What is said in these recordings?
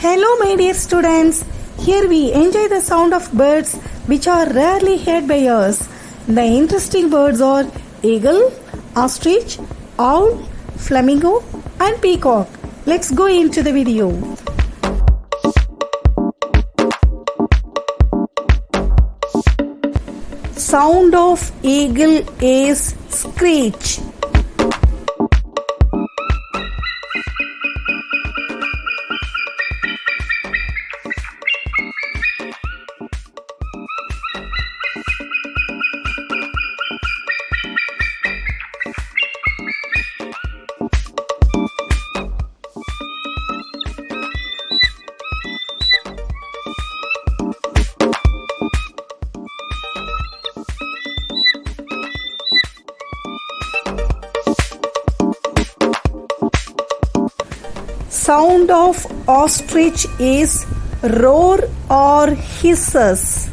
Hello, my dear students. Here we enjoy the sound of birds which are rarely heard by us. The interesting birds are eagle, ostrich, owl, flamingo, and peacock. Let's go into the video. Sound of eagle is screech. Sound of ostrich is roar or hisses.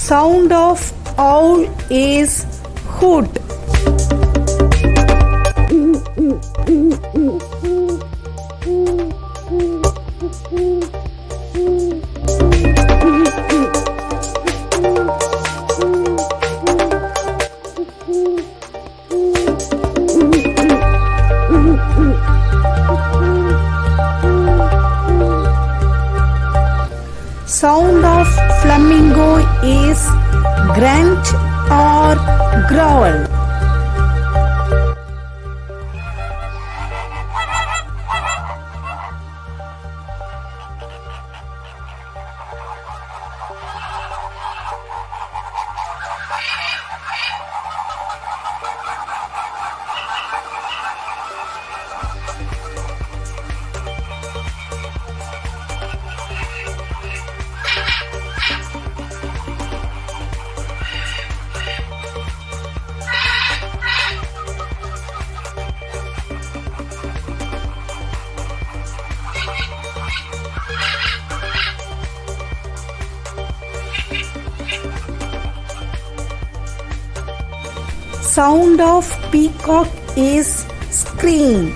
Sound of owl is hoot. Sound of flamingo is grunt or growl. Sound of peacock is scream.